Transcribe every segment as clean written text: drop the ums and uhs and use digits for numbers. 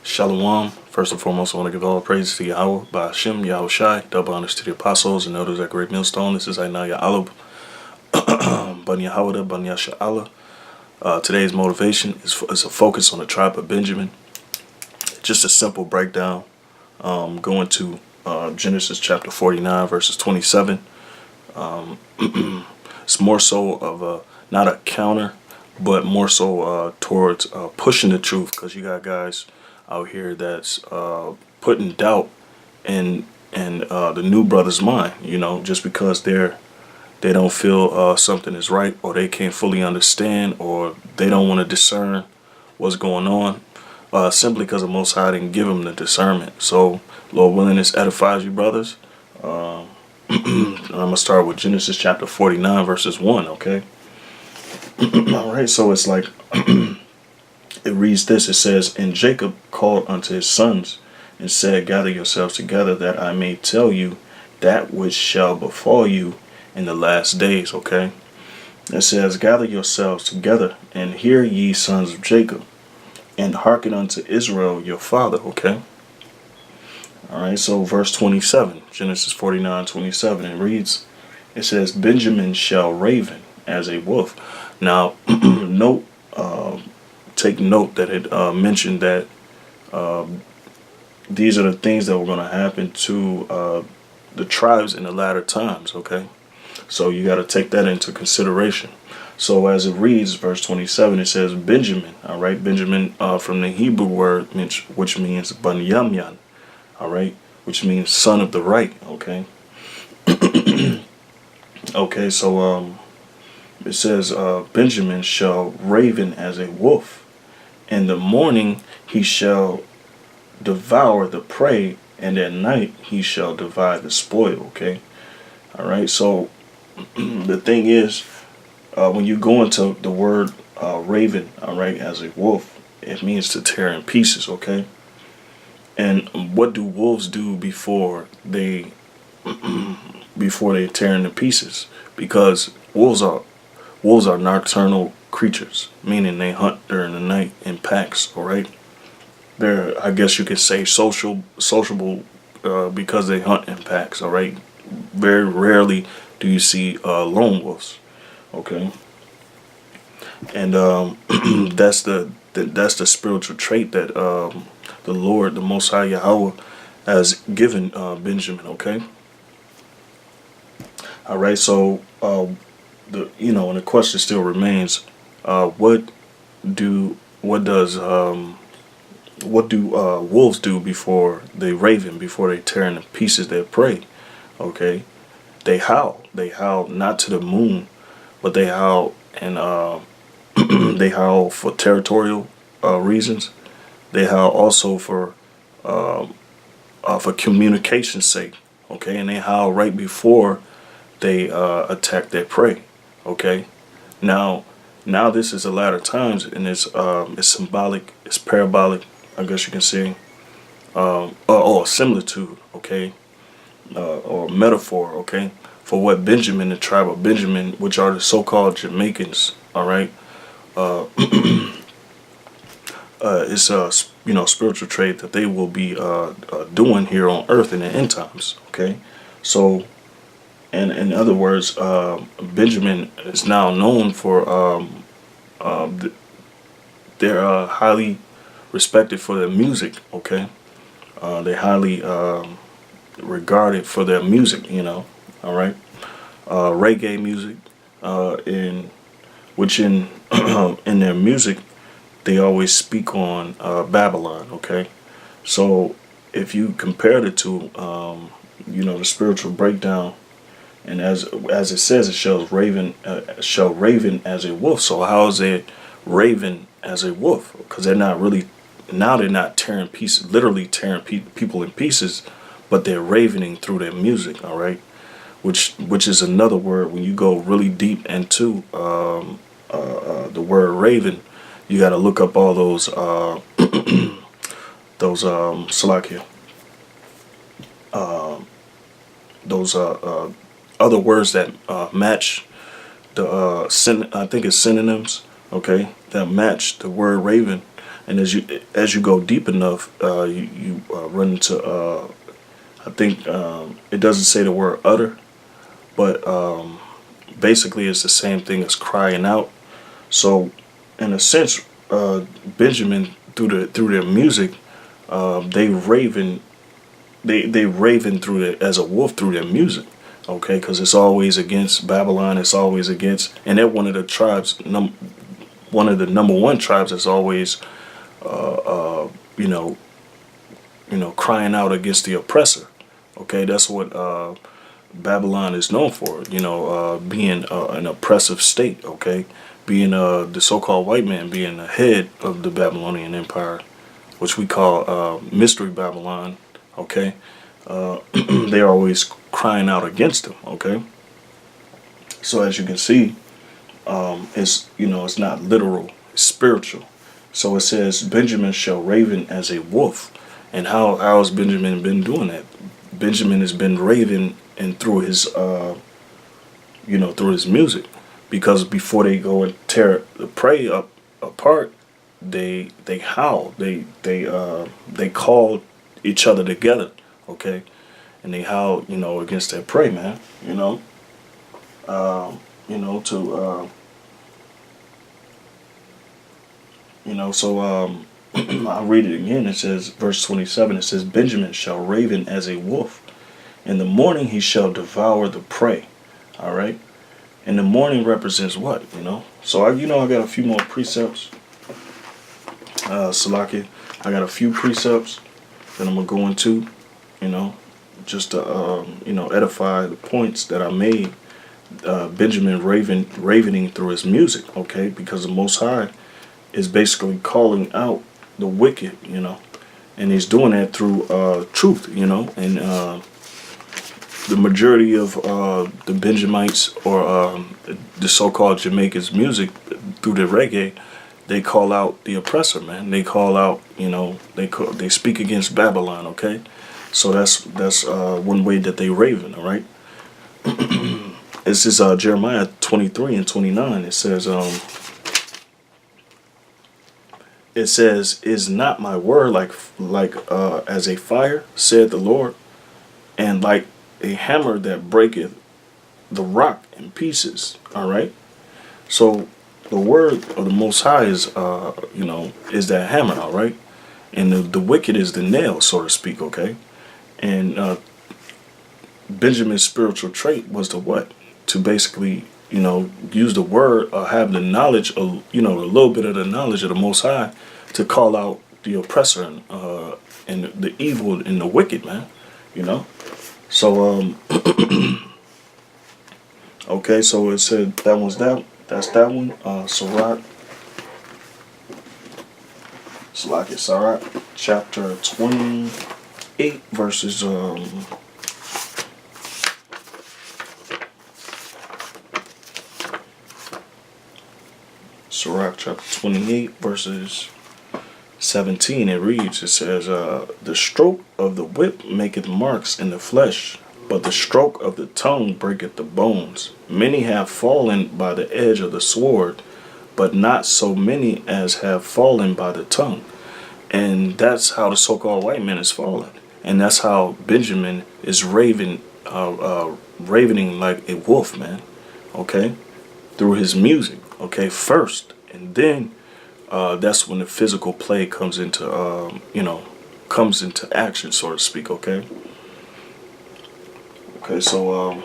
Shalom. First and foremost, I want to give all praise to Yahweh, Ba'ashem, Yahweh Shai, double honors to the apostles and elders at Great Millstone. This is Ainaya Alub, Ban Yahweh, Ban Yasha Allah. Today's motivation is a focus on the tribe of Benjamin. Just a simple breakdown, going to Genesis chapter 49, verses 27. It's more so of not a counter, but more so towards pushing the truth, because you got guys out here that's putting doubt in the new brother's mind. You know, just because they don't feel something is right, or they can't fully understand, or they don't want to discern what's going on, simply because the Most High didn't give them the discernment. So, Lord willing, this edifies you, brothers. I'm gonna start with Genesis chapter 49, verses 1. Okay. All right. So it's like it reads this. It says, "And Jacob called unto his sons and said, Gather yourselves together, that I may tell you that which shall befall you in the last days." Okay. It says, "Gather yourselves together, and hear ye, sons of Jacob, and hearken unto Israel your father." Okay. All right. So verse 27, Genesis 49:27, it reads. It says, "Benjamin shall raven as a wolf." Now, note, take note that it mentioned that these are the things that were going to happen to the tribes in the latter times. Okay, so you got to take that into consideration. So as it reads, verse 27, it says Benjamin. All right, Benjamin from the Hebrew word, which means Banyamyan. All right, which means son of the right. Okay. Okay, so it says Benjamin shall raven as a wolf. In the morning he shall devour the prey, and at night he shall divide the spoil. Okay, all right. So the thing is, when you go into the word raven, all right, as a wolf, it means to tear in pieces. Okay, and what do wolves do before they tear into pieces? Because wolves are nocturnal creatures, meaning they hunt during the night in packs. All right, they're, I guess you could say, sociable because they hunt in packs. All right, very rarely do you see lone wolves. Okay, and that's the spiritual trait that the Lord, the Most High Yahweh, has given Benjamin. Okay. All right, so and the question still remains: what do wolves do before they raven, before they tear into pieces their prey? Okay, they howl. They howl not to the moon, but they howl, and they howl for territorial reasons. They howl also for communication's sake. Okay, and they howl right before they attack their prey. Okay, now this is the latter times, and it's symbolic, it's parabolic, I guess you can say, or similitude. Okay, or metaphor. Okay, for what Benjamin, the tribe of Benjamin, which are the so-called Jamaicans. All right, it's a spiritual trait that they will be doing here on earth in the end times. Okay, so. And in other words, Benjamin is now known for they're highly respected for their music. Okay, they're highly regarded for their music. All right, reggae music, in which in in their music they always speak on Babylon. Okay, so if you compare the two, the spiritual breakdown. And as it says, it shall raven as a wolf. So how is it raven as a wolf? Because they're not tearing pieces, literally tearing people in pieces, but they're ravening through their music. All right, which is another word. When you go really deep into the word raven, you got to look up all those Salakia, those other words that match the I think it's synonyms. Okay, that match the word raven. And as you go deep enough, you run into I think it doesn't say the word utter, but basically it's the same thing as crying out. So in a sense, Benjamin through their music, they raven they raven through as a wolf through their music. Okay, because it's always against Babylon. It's always against, and they're one of the tribes, one of the number one tribes that's always, you know, crying out against the oppressor. Okay, that's what Babylon is known for. Being an oppressive state. Okay, being the so-called white man being the head of the Babylonian Empire, which we call Mystery Babylon. Okay, they're always crying out against him. Okay, so as you can see, it's not literal, it's spiritual. So it says Benjamin shall raven as a wolf. And how has Benjamin been doing that? Benjamin has been raving and through his through his music, because before they go and tear the prey apart, they howl, they call each other together, okay, and they howl against their prey, man, to so I'll read it again. It says, verse 27, it says, Benjamin shall raven as a wolf. In the morning he shall devour the prey. All right. And the morning represents what, So I got a few more precepts. Salaki, I got a few precepts that I'm going to go into, just to, edify the points that I made. Benjamin ravening through his music, okay, because the Most High is basically calling out the wicked, and he's doing that through truth, and the majority of the Benjamites or the so-called Jamaicans music through the reggae, they call out the oppressor, man. They call out, they speak against Babylon, okay? So that's one way that they raven, all right? This is Jeremiah 23 and 29. It says, is not my word like as a fire, said the Lord, and like a hammer that breaketh the rock in pieces. All right. So the word of the Most High is is that hammer. All right. And the wicked is the nail, so to speak. Okay. And Benjamin's spiritual trait was to what? To basically, use the word or have the knowledge of, a little bit of the knowledge of the Most High to call out the oppressor and the evil and the wicked, man. So, okay, so it said that's that one. Sirach, chapter 28, verses Sirach chapter 28 verses 17, it says, the stroke of the whip maketh marks in the flesh, but the stroke of the tongue breaketh the bones. Many have fallen by the edge of the sword, but not so many as have fallen by the tongue. And that's how the so-called white man is fallen. And that's how Benjamin is ravening like a wolf, man. Okay? Through his music, okay, first. And then that's when the physical play comes into action, so to speak. Okay, so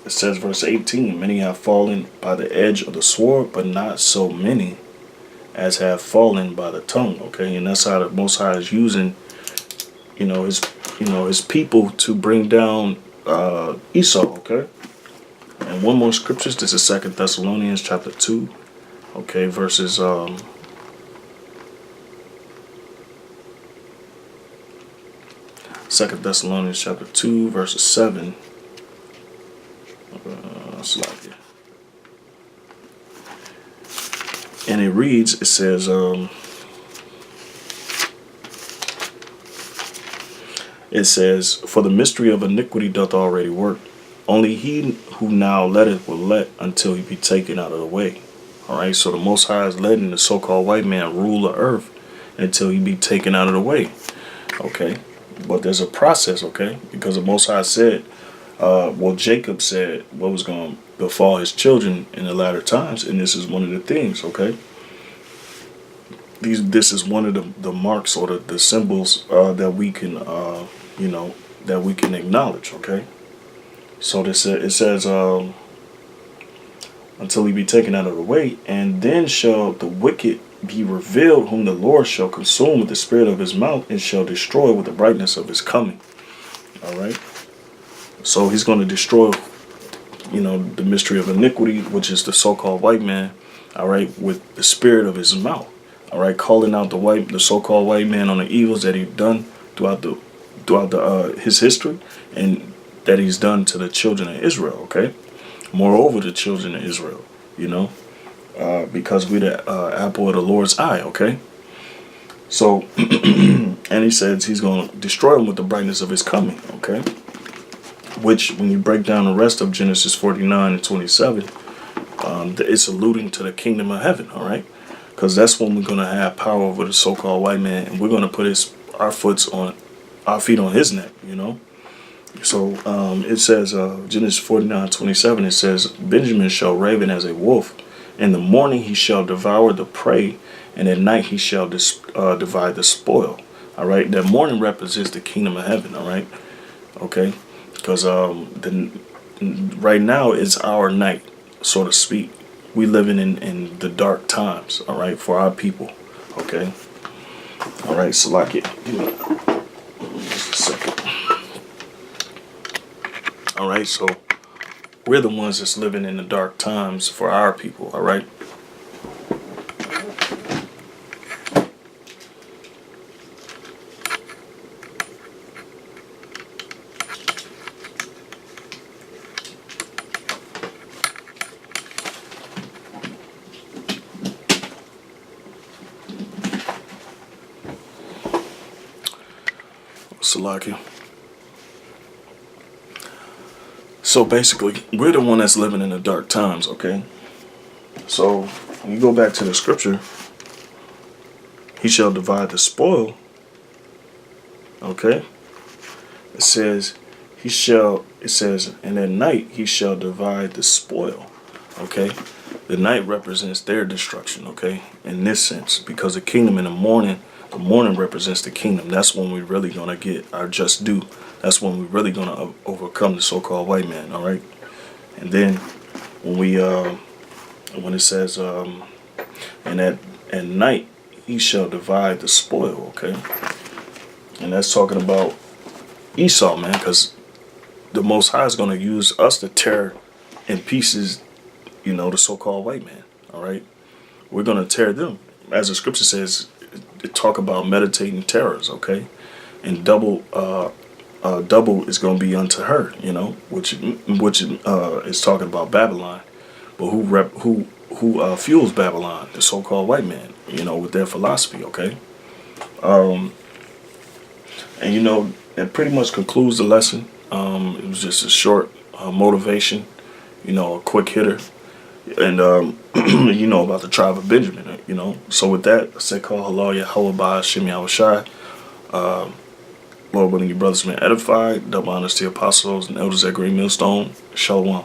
it says, verse 18, many have fallen by the edge of the sword, but not so many as have fallen by the tongue. Okay, and that's how the Most High is using his people to bring down Esau. Okay, and one more scriptures. This is 2 Thessalonians chapter 2. Okay, verses 2 Thessalonians chapter 2, verses 7. And it reads, it says, for the mystery of iniquity doth already work. Only he who now letteth will let until he be taken out of the way. All right, so the Most High is letting the so-called white man rule the earth until he be taken out of the way. Okay, but there's a process. Okay, because the Most High said, Jacob said what was going to befall his children in the latter times, and this is one of the things. Okay, this is one of the marks or the symbols that we can that we can acknowledge. Okay, so it says until he be taken out of the way, and then shall the wicked be revealed, whom the Lord shall consume with the spirit of his mouth, and shall destroy with the brightness of his coming. All right, so he's going to destroy, the mystery of iniquity, which is the so-called white man. All right, with the spirit of his mouth. All right, calling out the so-called white man on the evils that he's done throughout his history, and that he's done to the children of Israel. Okay, moreover, the children of Israel, because we're the apple of the Lord's eye. Okay, so and he says he's going to destroy them with the brightness of his coming. Okay, which when you break down the rest of Genesis 49 and 27, it's alluding to the kingdom of heaven. All right. Because that's when we're going to have power over the so-called white man, and we're going to put our feet on his neck, So it says, Genesis 49:27, it says, Benjamin shall raven as a wolf. In the morning he shall devour the prey, and at night he shall divide the spoil. All right, that morning represents the kingdom of heaven. All right, okay, because right now is our night, so to speak. We living in the dark times, all right, for our people, okay? All right, so give me just a second. All right, so we're the ones that's living in the dark times for our people, all right? Salakia. So basically, we're the one that's living in the dark times, okay? So when you go back to the scripture, he shall divide the spoil, okay? It says, and at night he shall divide the spoil, okay? The night represents their destruction, okay? In this sense, because the kingdom in the morning represents the kingdom. That's when we're really going to get our just due. That's when we're really going to overcome the so-called white man, all right? And then when it says, and at night he shall divide the spoil, okay? And that's talking about Esau, man, because the Most High is going to use us to tear in pieces, the so-called white man, all right? We're going to tear them. As the scripture says, it talk about meditating terrors, okay? And double is going to be unto her, which is talking about Babylon. But who fuels Babylon? The so-called white man, with their philosophy, okay? And it pretty much concludes the lesson. It was just a short motivation, a quick hitter. And about the tribe of Benjamin, So with that, I say call halal Yahweh Ba'ashem Yahushai. Lord willing, you brothers been edified. Double honors to the apostles and elders at Great Millstone. Shalom.